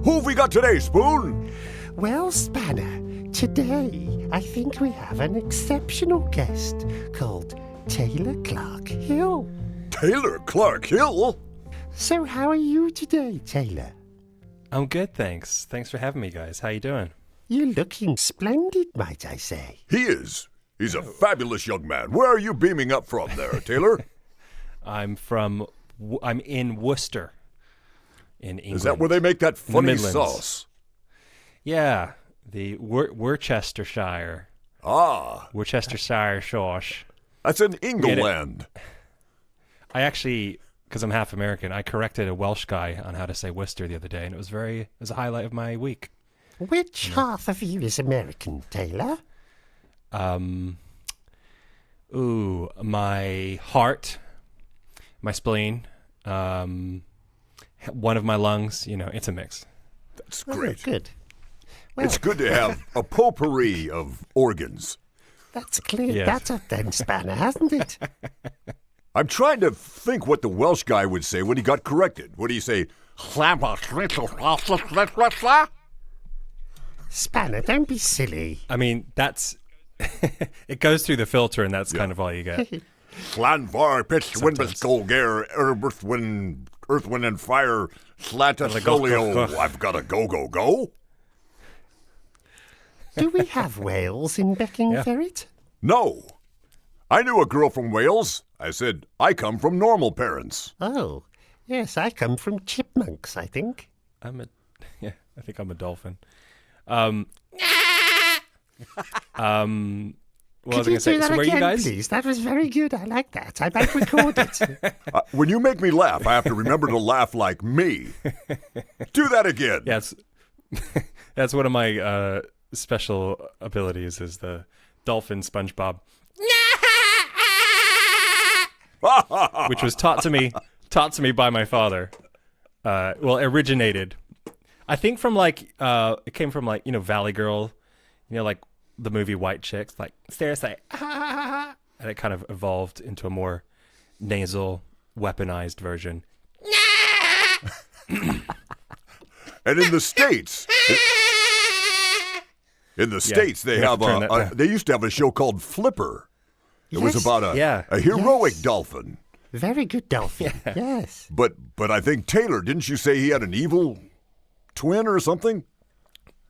Who have we got today, Spoon? Well, Spanner, today I think we have an exceptional guest called Taylor Clarke-Hill. Taylor Clarke-Hill? So how are you today, Taylor? I'm good, thanks. Thanks for having me, guys. How you doing? You're looking splendid, might I say. He is. He's a fabulous young man. Where are you beaming up from there, Taylor? I'm in Worcester, in England. Is that where they make that funny sauce? Yeah, the Worcestershire. Ah. Worcestershire sauce. That's in England. I actually, because I'm half American, I corrected a Welsh guy on how to say Worcester the other day, and it was a highlight of my week. Which half of you is American, Taylor? My heart, my spleen, one of my lungs, it's a mix. That's great. Oh, good. Well, it's good to have a potpourri of organs. That's clear. Yeah. That's up then, Spanner, hasn't it? I'm trying to think what the Welsh guy would say when he got corrected. What do you say? Spanner, don't be silly. I mean, that's it goes through the filter, and that's kind of all you get. Flanvar, pitch, windbestolger, earth, wind, and fire, slatasolio. I've got to go. Do we have Wales in Beckingferrit? No. I knew a girl from Wales. I said, I come from normal parents. Oh, yes, I come from chipmunks, I think. I think I'm a dolphin. What was I going to say? That So where again, are you guys? Please? That was very good. I like that. I might record it. When you make me laugh, I have to remember to laugh like me. Do that again. Yeah, that's one of my special abilities is the dolphin SpongeBob, which was taught to me by my father. Originated, I think, from it came from Valley Girl, like the movie White Chicks, like seriously, and it kind of evolved into a more nasal, weaponized version. And in the States, they have they used to have a show called Flipper. It was about a heroic dolphin. Very good dolphin. Yeah. Yes. But I think Taylor, didn't you say he had an evil twin or something?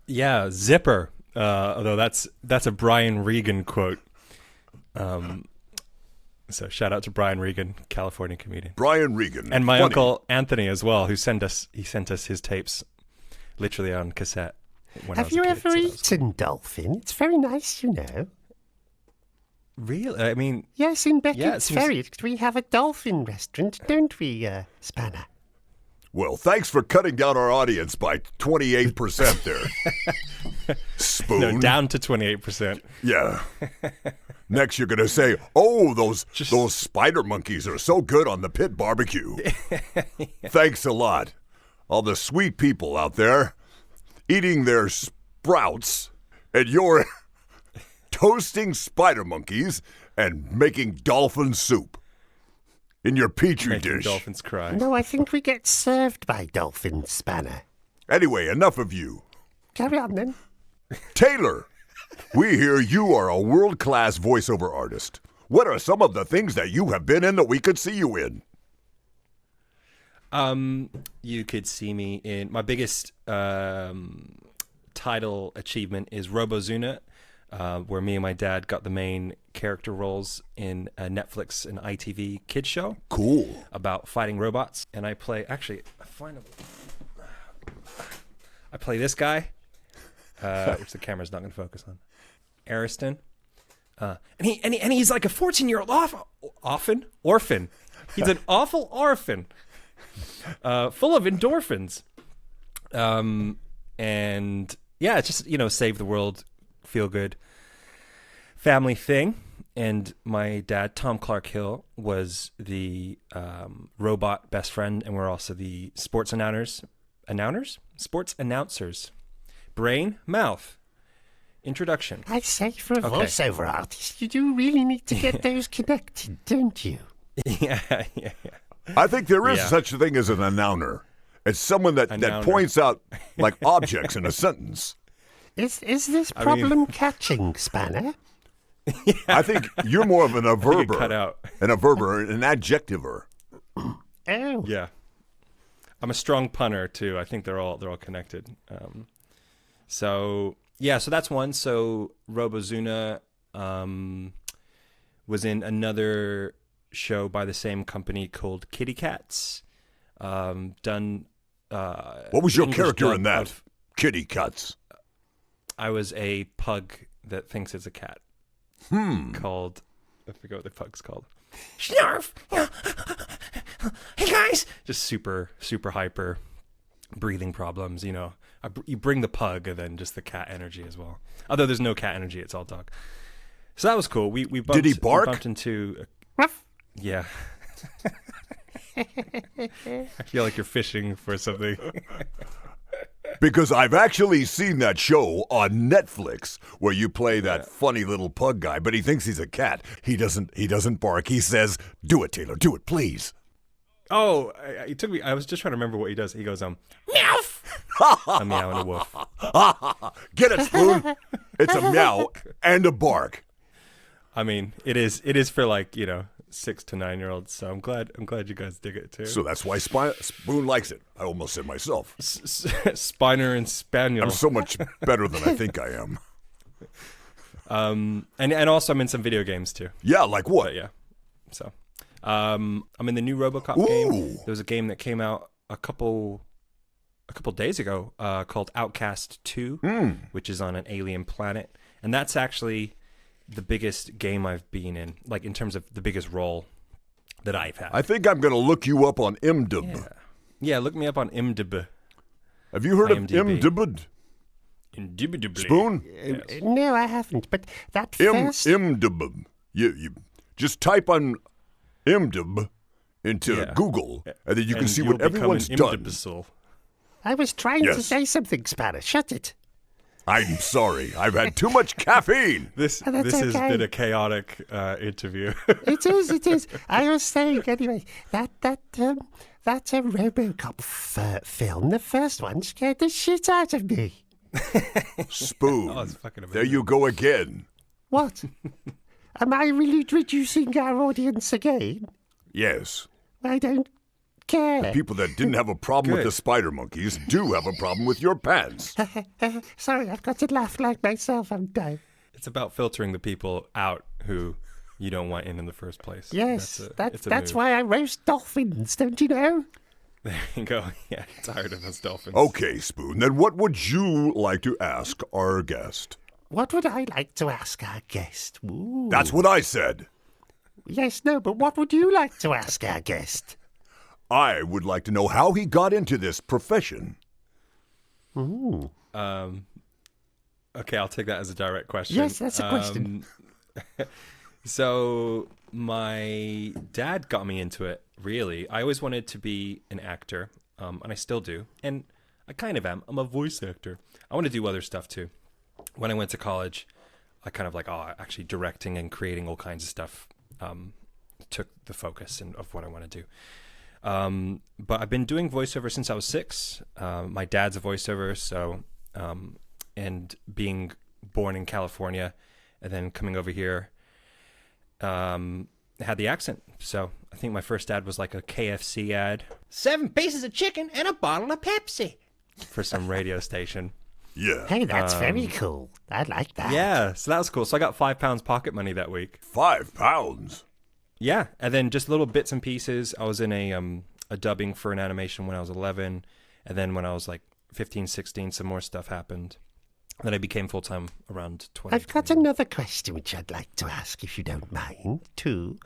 Yeah, Zipper. Although that's a Brian Regan quote. So shout out to Brian Regan, California comedian. Brian Regan. And my uncle Anthony as well, who sent us his tapes literally on cassette. Have you ever eaten dolphin? It's very nice, Really? I mean... Yes, in Beckingferrit, we have a dolphin restaurant, don't we, Spanner? Well, thanks for cutting down our audience by 28% there. Spoon. No, down to 28%. Yeah. Next, you're going to say, oh, those spider monkeys are so good on the pit barbecue. Thanks a lot. All the sweet people out there eating their sprouts, and you're toasting spider monkeys and making dolphin soup in your petri dish. Dolphins cry. No, I think we get served by dolphins, Spanner. Anyway, enough of you. Carry on, then. Taylor, we hear you are a world-class voiceover artist. What are some of the things that you have been in that we could see you in? You could see me in my biggest title achievement is Robozuna, where me and my dad got the main character roles in a Netflix and ITV kids show. Cool. About fighting robots, and I play this guy, which the camera's not going to focus on. Ariston, and he's like a 14-year-old orphan. He's an awful orphan. Full of endorphins. And yeah, it's just, save the world, feel good family thing. And my dad, Tom Clarke-Hill, was the robot best friend, and we're also the sports announcers. Brain, mouth. Introduction. I say, for a voiceover artist, you do really need to get those connected, don't you? Yeah. I think there is such a thing as an announcer. It's someone that nouner. points out like objects in a sentence. Is this problem catching, Spanner? I think you're more of an averber. Cut out. An averber, an adjectiver. Oh. Yeah. I'm a strong punter too. I think they're all connected. So that's one. So Robozuna was in another show by the same company called Kitty Cats. Done. What was your English character dub in that? of- Kitty Cats. I was a pug that thinks it's a cat. Called, I forget what the pug's called. Snarf. Hey guys. Just super hyper, breathing problems. You know, you bring the pug and then just the cat energy as well. Although there's no cat energy, it's all dog. So that was cool. We bumped, Did he bark? We bumped into. Yeah. I feel like you're fishing for something. Because I've actually seen that show on Netflix where you play that funny little pug guy, but he thinks he's a cat. He doesn't bark. He says, "Do it, Taylor. Do it, please." Oh, it took me. I was just trying to remember what he does. He goes, meow. A meow and a woof. Get it, Spoon. It's a meow and a bark. I mean, it is for like 6 to 9 year olds. So I'm glad you guys dig it too. So that's why Spoon likes it. I almost said myself. Spiner and Spaniel. I'm so much better than I think I am. And also I'm in some video games too. Yeah, like what? But yeah. So I'm in the new RoboCop game. There was a game that came out a couple days ago called Outcast 2, which is on an alien planet. And that's actually the biggest game I've been in, like in terms of the biggest role that I've had. I think I'm going to look you up on IMDb. Yeah, look me up on IMDb. Have you heard IMDb. of IMDb? Indubitably. Spoon? Yes. No, I haven't. But that first... IMDb. You just type on IMDb into Google, and then you can see what everyone's done. I was trying to Yes. say something, Spanner. Shut it. I'm sorry. I've had too much caffeine. This Oh, that's has okay. been a chaotic interview. It is. I was saying, anyway, that RoboCop film, the first one, scared the shit out of me. Spoon. Oh, it's fucking amazing. There you go again. What? Am I really reducing our audience again? Yes. I don't care. People that didn't have a problem with Good. the spider monkeys do have a problem with your pants. Sorry, I've got to laugh like myself. I'm done. It's about filtering the people out who you don't want in the first place. Yes, it's a that's move. why I roast dolphins, don't you know? There you go. Yeah, tired of those dolphins. Okay, Spoon. Then what would you like to ask our guest? What would I like to ask our guest? Ooh. That's what I said. Yes, no, but what would you like to ask our guest? I would like to know how he got into this profession. Ooh. Okay, I'll take that as a direct question. Yes, that's a question. So my dad got me into it, really. I always wanted to be an actor, and I still do. And I kind of am. I'm a voice actor. I want to do other stuff, too. When I went to college, I kind of actually directing and creating all kinds of stuff took the focus of what I want to do. But I've been doing voiceover since I was 6. My dad's a voiceover, so and being born in California and then coming over here, had the accent. So I think my first ad was like a KFC ad. 7 pieces of chicken and a bottle of Pepsi for some radio station. Yeah. Hey, that's very cool. I like that. Yeah, so that was cool. So I got £5 pocket money that week. £5. Yeah, and then just little bits and pieces. I was in a dubbing for an animation when I was 11, and then when I was like 15, 16, some more stuff happened. Then I became full-time around 20. I've got another question which I'd like to ask, if you don't mind, too.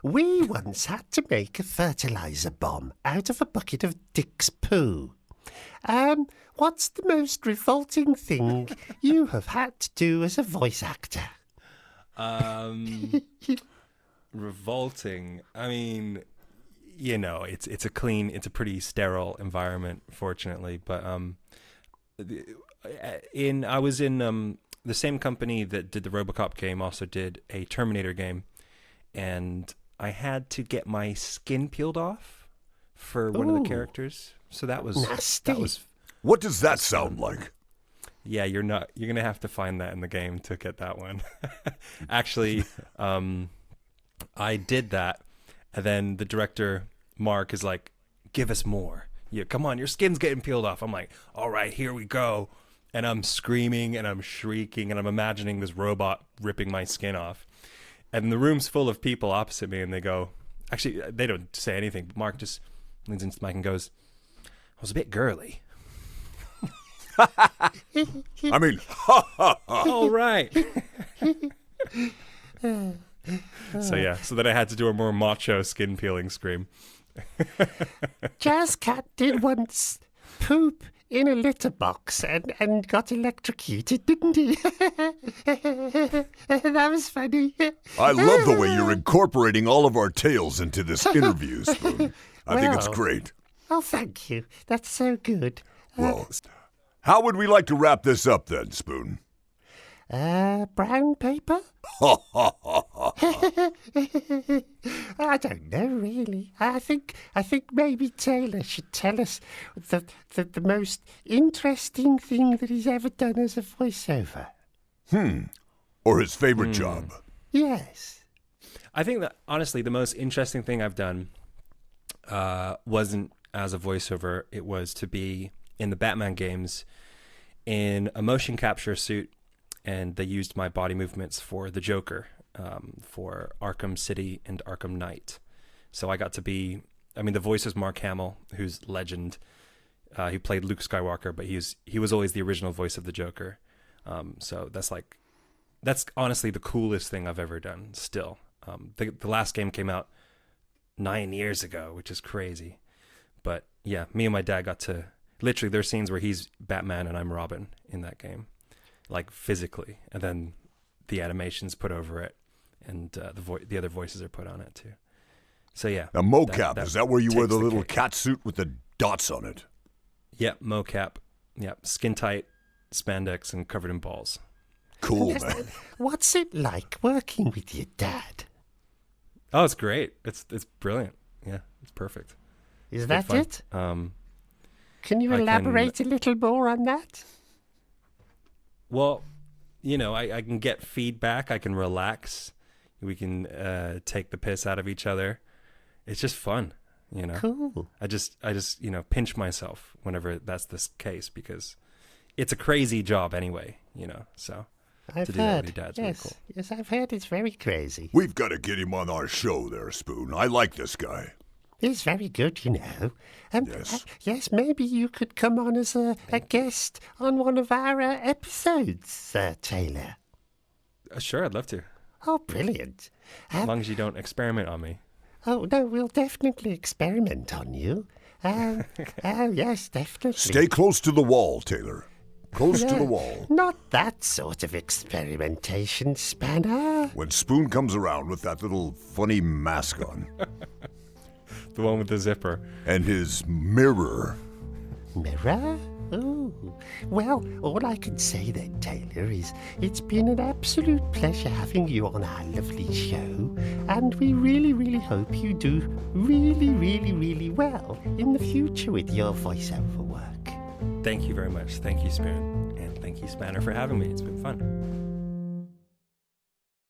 We once had to make a fertilizer bomb out of a bucket of Dick's poo. What's the most revolting thing you have had to do as a voice actor? Revolting. I mean, it's a clean, it's a pretty sterile environment, fortunately. But I was in the same company that did the RoboCop game also did a Terminator game, and I had to get my skin peeled off for one of the Ooh. characters. So that was Nasty. that was What does that sound like? yeah. You're gonna have to find that in the game to get that one. Actually, I did that, and then the director Mark is like, "Give us more. Yeah, come on, your skin's getting peeled off." I'm like, "All right, here we go." And I'm screaming and I'm shrieking and I'm imagining this robot ripping my skin off. And the room's full of people opposite me, and they go, actually, they don't say anything. But Mark just leans into the mic and goes, "I was a bit girly." I mean, All right. So then I had to do a more macho skin peeling scream. Jazz Cat did once poop in a litter box and got electrocuted, didn't he? That was funny. I love the way you're incorporating all of our tales into this interview, Spoon. I think it's Well. great. Oh, thank you. That's so good. Well, how would we like to wrap this up then, Spoon? Brown paper? I don't know, really. I think maybe Taylor should tell us the most interesting thing that he's ever done as a voiceover. Or his favorite job? Yes. I think that, honestly, the most interesting thing I've done wasn't as a voiceover. It was to be in the Batman games in a motion capture suit, and they used my body movements for the Joker, for Arkham City and Arkham Knight. So I got to be, I mean, the voice is Mark Hamill, who's legend. He played Luke Skywalker, but he was always the original voice of the Joker. So that's honestly the coolest thing I've ever done still. The last game came out 9 years ago, which is crazy. But yeah, me and my dad got to, literally there's scenes where he's Batman and I'm Robin in that game, like physically. And then the animations put over it, and the other voices are put on it too. So yeah. Now, mocap, is that where you wear takes the the little cake. cat suit with the dots on it? Yep, mocap. Yep, skin tight, spandex, and covered in balls. Cool, man. What's it like working with your dad? Oh, it's great. It's brilliant. Yeah, it's perfect. Is Good that fun. it? Can you I can- elaborate a little more on that? Well, I can get feedback. I can relax. We can take the piss out of each other. It's just fun, Cool. I just pinch myself whenever that's the case, because it's a crazy job anyway, so I've to do that heard. with your dad's yes, really cool. yes, I've heard it's very crazy. We've got to get him on our show there, Spoon. I like this guy. He's very good, Yes. Yes, maybe you could come on as a guest on one of our episodes, Taylor. Sure, I'd love to, Oh, brilliant. as long as you don't experiment on me. Oh, no, we'll definitely experiment on you. Oh, yes, definitely. Stay close to the wall, Taylor. Close to the wall. Not that sort of experimentation, Spanner. When Spoon comes around with that little funny mask on The one with the zipper. and his mirror. Mirror? Oh, well, all I can say then, Taylor, is it's been an absolute pleasure having you on our lovely show, and we really, really hope you do really, really, really well in the future with your voiceover work. Thank you very much. Thank you, Spoon, and thank you, Spanner, for having me. It's been fun.